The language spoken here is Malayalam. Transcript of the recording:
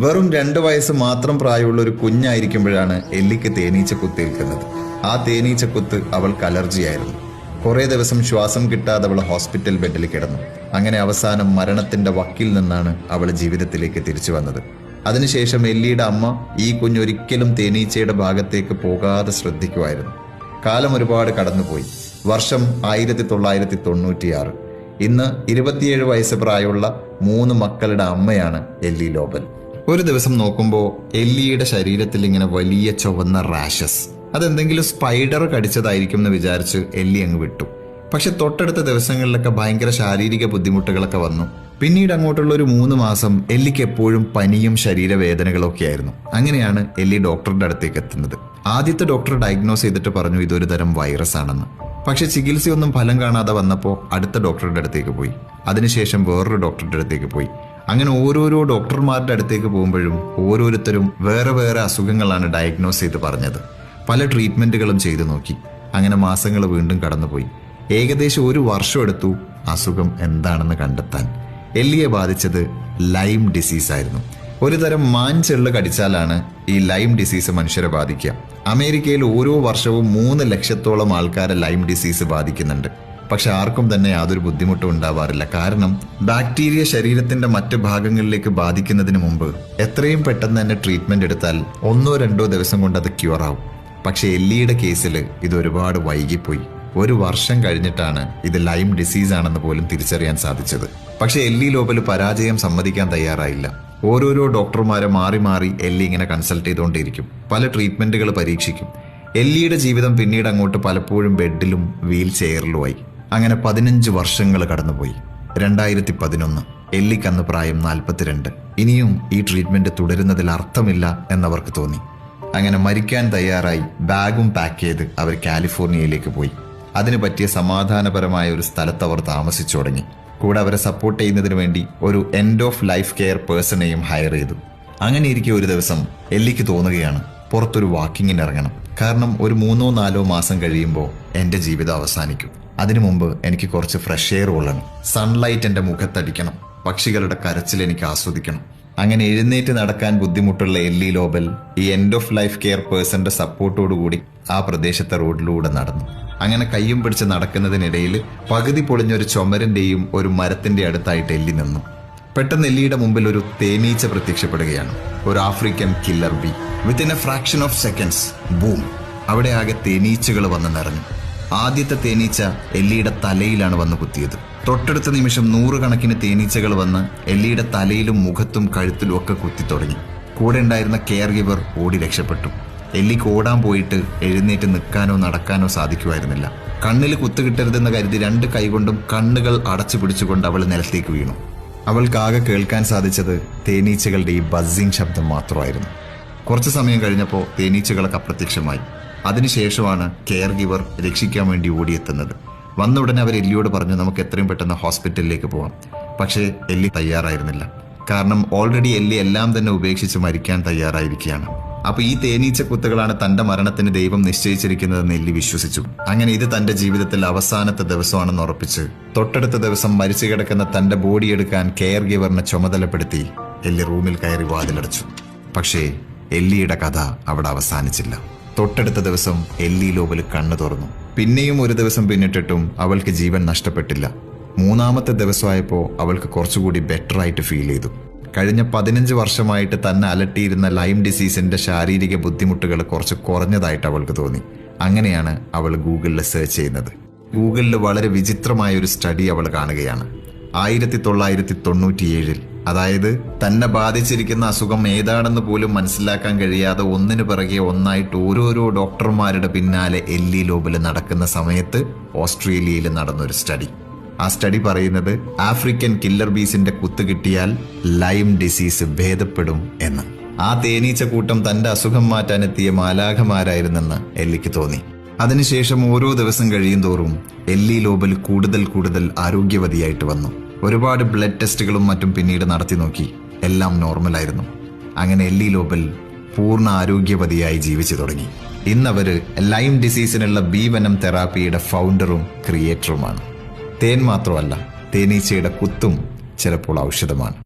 വെറും 2 വയസ്സ് മാത്രം പ്രായമുള്ള ഒരു കുഞ്ഞായിരിക്കുമ്പോഴാണ് എല്ലിക്ക് തേനീച്ച കുത്തേൽക്കുന്നത്. ആ തേനീച്ച കുത്ത് അവൾക്ക് അലർജിയായിരുന്നു. കുറെ ദിവസം ശ്വാസം കിട്ടാതെ അവൾ ഹോസ്പിറ്റൽ ബെഡിൽ കിടന്നു. അങ്ങനെ അവസാനം മരണത്തിന്റെ വക്കിൽ നിന്നാണ് അവൾ ജീവിതത്തിലേക്ക് തിരിച്ചു വന്നത്. അതിനുശേഷം എല്ലിയുടെ അമ്മ ഈ കുഞ്ഞൊരിക്കലും തേനീച്ചയുടെ ഭാഗത്തേക്ക് പോകാതെ ശ്രദ്ധിക്കുമായിരുന്നു. കാലം ഒരുപാട് കടന്നുപോയി. വർഷം 1996. ഇന്ന് 27 വയസ്സ് പ്രായമുള്ള 3 മക്കളുടെ അമ്മയാണ് എല്ലി ലോബൽ. ഒരു ദിവസം നോക്കുമ്പോൾ എല്ലിയുടെ ശരീരത്തിൽ ഇങ്ങനെ വലിയ ചുവന്ന റാഷസ്. അതെന്തെങ്കിലും സ്പൈഡർ കടിച്ചതായിരിക്കും എന്ന് വിചാരിച്ച് എല്ലി അങ്ങ് വിട്ടു. പക്ഷെ തൊട്ടടുത്ത ദിവസങ്ങളിലൊക്കെ ഭയങ്കര ശാരീരിക ബുദ്ധിമുട്ടുകളൊക്കെ വന്നു. പിന്നീട് അങ്ങോട്ടുള്ള ഒരു 3 മാസം എല്ലിക്ക് എപ്പോഴും പനിയും ശരീരവേദനകളൊക്കെ ആയിരുന്നു. അങ്ങനെയാണ് എല്ലി ഡോക്ടറുടെ അടുത്തേക്ക് എത്തുന്നത്. ആദ്യത്തെ ഡോക്ടർ ഡയഗ്നോസ് ചെയ്തിട്ട് പറഞ്ഞു ഇതൊരു തരം വൈറസ് ആണെന്ന്. പക്ഷെ ചികിത്സയൊന്നും ഫലം കാണാതെ വന്നപ്പോൾ അടുത്ത ഡോക്ടറുടെ അടുത്തേക്ക് പോയി. അതിനുശേഷം വേറൊരു ഡോക്ടറുടെ അടുത്തേക്ക് പോയി. അങ്ങനെ ഓരോരോ ഡോക്ടർമാരുടെ അടുത്തേക്ക് പോകുമ്പോഴും ഓരോരുത്തരും വേറെ വേറെ അസുഖങ്ങളാണ് ഡയഗ്നോസ് ചെയ്ത് പറഞ്ഞത്. പല ട്രീറ്റ്മെന്റുകളും ചെയ്തു നോക്കി. അങ്ങനെ മാസങ്ങൾ വീണ്ടും കടന്നുപോയി. ഏകദേശം 1 വർഷം എടുത്തു അസുഖം എന്താണെന്ന് കണ്ടെത്താൻ. എല്ലിയെ ബാധിച്ചത് ലൈം ഡിസീസ് ആയിരുന്നു. ഒരു തരം മാൻചെള്ള് കടിച്ചാലാണ് ഈ ലൈം ഡിസീസ് മനുഷ്യരെ ബാധിക്കുക. അമേരിക്കയിൽ ഓരോ വർഷവും 3 ലക്ഷത്തോളം ആൾക്കാരെ ലൈം ഡിസീസ് ബാധിക്കുന്നുണ്ട്. പക്ഷെ ആർക്കും തന്നെ യാതൊരു ബുദ്ധിമുട്ടും ഉണ്ടാവാറില്ല. കാരണം ബാക്ടീരിയ ശരീരത്തിന്റെ മറ്റ് ഭാഗങ്ങളിലേക്ക് ബാധിക്കുന്നതിന് മുമ്പ് എത്രയും പെട്ടെന്ന് തന്നെ ട്രീറ്റ്മെന്റ് എടുത്താൽ 1-2 ദിവസം കൊണ്ട് അത് ക്യൂർ ആവും. പക്ഷെ എല്ലിയുടെ കേസിൽ ഇത് ഒരുപാട് വൈകിപ്പോയി. 1 വർഷം കഴിഞ്ഞിട്ടാണ് ഇത് ലൈം ഡിസീസ് ആണെന്ന് പോലും തിരിച്ചറിയാൻ സാധിച്ചത്. പക്ഷെ എല്ലി ലോബൽ പരാജയം സമ്മതിക്കാൻ തയ്യാറായില്ല. ഓരോരോ ഡോക്ടർമാരെ മാറി മാറി എല്ലി ഇങ്ങനെ കൺസൾട്ട് ചെയ്തുകൊണ്ടിരിക്കും. പല ട്രീറ്റ്മെന്റുകൾ പരീക്ഷിക്കും. എല്ലിയുടെ ജീവിതം പിന്നീട് അങ്ങോട്ട് പലപ്പോഴും ബെഡിലും വീൽ ചെയറിലുമായി. അങ്ങനെ 15 വർഷങ്ങൾ കടന്നുപോയി. 2011 എല്ലിക്ക് അന്ന് പ്രായം 42. ഇനിയും ഈ ട്രീറ്റ്മെന്റ് തുടരുന്നതിൽ അർത്ഥമില്ല എന്നവർക്ക് തോന്നി. അങ്ങനെ മരിക്കാൻ തയ്യാറായി ബാഗും പാക്ക് ചെയ്ത് അവർ കാലിഫോർണിയയിലേക്ക് പോയി. അതിനു പറ്റിയ സമാധാനപരമായ ഒരു സ്ഥലത്ത് അവർ താമസിച്ചു തുടങ്ങി. കൂടെ അവരെ സപ്പോർട്ട് ചെയ്യുന്നതിന് വേണ്ടി ഒരു എൻഡ് ഓഫ് ലൈഫ് കെയർ പേഴ്സണെയും ഹയർ ചെയ്തു. അങ്ങനെ ഇരിക്കെ ഒരു ദിവസം എല്ലിക്ക് തോന്നുകയാണ് പുറത്തൊരു വാക്കിങ്ങിന് ഇറങ്ങണം. കാരണം ഒരു 3-4 മാസം കഴിയുമ്പോൾ എൻ്റെ ജീവിതം അവസാനിക്കും. അതിനു മുമ്പ് എനിക്ക് കുറച്ച് ഫ്രഷ് എയർ കൊള്ളണം. സൺലൈറ്റ് എൻ്റെ മുഖത്തടിക്കണം. പക്ഷികളുടെ കരച്ചിൽ എനിക്ക് ആസ്വദിക്കണം. അങ്ങനെ എഴുന്നേറ്റ് നടക്കാൻ ബുദ്ധിമുട്ടുള്ള എല്ലി ലോബൽ ഈ എൻഡ് ഓഫ് ലൈഫ് കെയർ പേഴ്സന്റെ സപ്പോർട്ടോടുകൂടി ആ പ്രദേശത്തെ റോഡിലൂടെ നടന്നു. അങ്ങനെ കയ്യും പിടിച്ച് നടക്കുന്നതിനിടയിൽ പകുതി പൊളിഞ്ഞൊരു ചുമരിന്റെയും ഒരു മരത്തിന്റെ അടുത്തായിട്ട് എല്ലി നിന്നു. പെട്ടെന്ന് എല്ലിയുടെ മുമ്പിൽ ഒരു തേനീച്ച പ്രത്യക്ഷപ്പെടുകയാണ്. ഒരു African killer B. Within A fraction of seconds boom, അവിടെ ആകെ തേനീച്ചകൾ വന്ന് നിറഞ്ഞു. ആദ്യത്തെ തേനീച്ച എല്ലിയുടെ തലയിലാണ് വന്ന് കുത്തിയത്. തൊട്ടടുത്ത നിമിഷം 100 കണക്കിന് തേനീച്ചകൾ വന്ന് എല്ലിയുടെ തലയിലും മുഖത്തും കഴുത്തിലും ഒക്കെ കുത്തി തുടങ്ങി. കൂടെ ഉണ്ടായിരുന്ന കെയർ ഗിവർ ഓടി രക്ഷപ്പെട്ടു. എല്ലിക്ക് ഓടാൻ പോയിട്ട് എഴുന്നേറ്റ് നിൽക്കാനോ നടക്കാനോ സാധിക്കുമായിരുന്നില്ല. കണ്ണിൽ കുത്തുകിട്ടരുതെന്ന് കരുതി 2 കൈകൊണ്ടും കണ്ണുകൾ അടച്ചു പിടിച്ചുകൊണ്ട് അവൾ നിലത്തേക്ക് വീണു. അവൾക്കാകെ കേൾക്കാൻ സാധിച്ചത് തേനീച്ചകളുടെ ഈ ബസ്സിംഗ് ശബ്ദം മാത്രമായിരുന്നു. കുറച്ചു സമയം കഴിഞ്ഞപ്പോൾ തേനീച്ചകളൊക്കെ അപ്രത്യക്ഷമായി. അതിനുശേഷമാണ് കെയർ ഗിവർ രക്ഷിക്കാൻ വേണ്ടി ഓടിയെത്തുന്നത്. വന്ന ഉടനെ അവർ എല്ലിയോട് പറഞ്ഞു നമുക്ക് എത്രയും പെട്ടെന്ന് ഹോസ്പിറ്റലിലേക്ക് പോകാം. പക്ഷേ എല്ലി തയ്യാറായിരുന്നില്ല. കാരണം ഓൾറെഡി എല്ലി എല്ലാം തന്നെ ഉപേക്ഷിച്ച് മരിക്കാൻ തയ്യാറായിരിക്കുകയാണ്. അപ്പൊ ഈ തേനീച്ച കുത്തുകളാണ് തന്റെ മരണത്തിന് ദൈവം നിശ്ചയിച്ചിരിക്കുന്നതെന്ന് എല്ലി വിശ്വസിച്ചു. അങ്ങനെ ഇത് തന്റെ ജീവിതത്തിൽ അവസാനത്തെ ദിവസമാണെന്ന് ഉറപ്പിച്ച് തൊട്ടടുത്ത ദിവസം മരിച്ചു കിടക്കുന്ന തന്റെ ബോഡി എടുക്കാൻ കെയർ ഗിവറിനെ ചുമതലപ്പെടുത്തി എല്ലി റൂമിൽ കയറി വാതിലടച്ചു. പക്ഷേ എല്ലിയുടെ കഥ അവിടെ അവസാനിച്ചില്ല. തൊട്ടടുത്ത ദിവസം എല്ലി ലോബൽ കണ്ണു തുറന്നു. പിന്നെയും ഒരു ദിവസം പിന്നിട്ടിട്ടും അവൾക്ക് ജീവൻ നഷ്ടപ്പെട്ടില്ല. 3-ാമത്തെ ദിവസമായപ്പോൾ അവൾക്ക് കുറച്ചുകൂടി ബെറ്റർ ആയിട്ട് ഫീൽ ചെയ്തു. കഴിഞ്ഞ 15 വർഷമായിട്ട് തന്നെ അലട്ടിയിരുന്ന ലൈം ഡിസീസിന്റെ ശാരീരിക ബുദ്ധിമുട്ടുകൾ കുറച്ച് കുറഞ്ഞതായിട്ട് അവൾക്ക് തോന്നി. അങ്ങനെയാണ് അവൾ ഗൂഗിളിൽ സെർച്ച് ചെയ്യുന്നത്. ഗൂഗിളിൽ വളരെ വിചിത്രമായ ഒരു സ്റ്റഡി അവൾ കാണുകയാണ്. 1997 അതായത് തന്നെ ബാധിച്ചിരിക്കുന്ന അസുഖം ഏതാണെന്ന് പോലും മനസ്സിലാക്കാൻ കഴിയാതെ ഒന്നിനു പിറകെ ഒന്നായിട്ട് ഓരോരോ ഡോക്ടർമാരുടെ പിന്നാലെ എല്ലി ലോബൽ നടക്കുന്ന സമയത്ത് ഓസ്ട്രേലിയയിൽ നടന്നൊരു സ്റ്റഡി. ആ സ്റ്റഡി പറയുന്നത് ആഫ്രിക്കൻ കില്ലർ ബീസിന്റെ കുത്ത് കിട്ടിയാൽ ലൈം ഡിസീസ് ഭേദപ്പെടും എന്ന്. ആ തേനീച്ച കൂട്ടം തന്റെ അസുഖം മാറ്റാനെത്തിയ മാലാഖമാരായിരുന്നെന്ന് എല്ലിക്ക് തോന്നി. അതിനുശേഷം ഓരോ ദിവസം കഴിയും തോറും എല്ലി ലോബൽ കൂടുതൽ ആരോഗ്യവതിയായിട്ട് വന്നു. ഒരുപാട് ബ്ലഡ് ടെസ്റ്റുകളും മറ്റും പിന്നീട് നടത്തി നോക്കി. എല്ലാം നോർമലായിരുന്നു. അങ്ങനെ എല്ലി ലോബൽ പൂർണ്ണ ആരോഗ്യവതിയായി ജീവിച്ചു തുടങ്ങി. ഇന്നവര് ലൈം ഡിസീസിനുള്ള ബി വെനം തെറാപ്പിയുടെ ഫൗണ്ടറും ക്രിയേറ്ററുമാണ്. തേൻ മാത്രമല്ല, തേനീച്ചയുടെ കുത്തും ചിലപ്പോൾ ഔഷധമാണ്.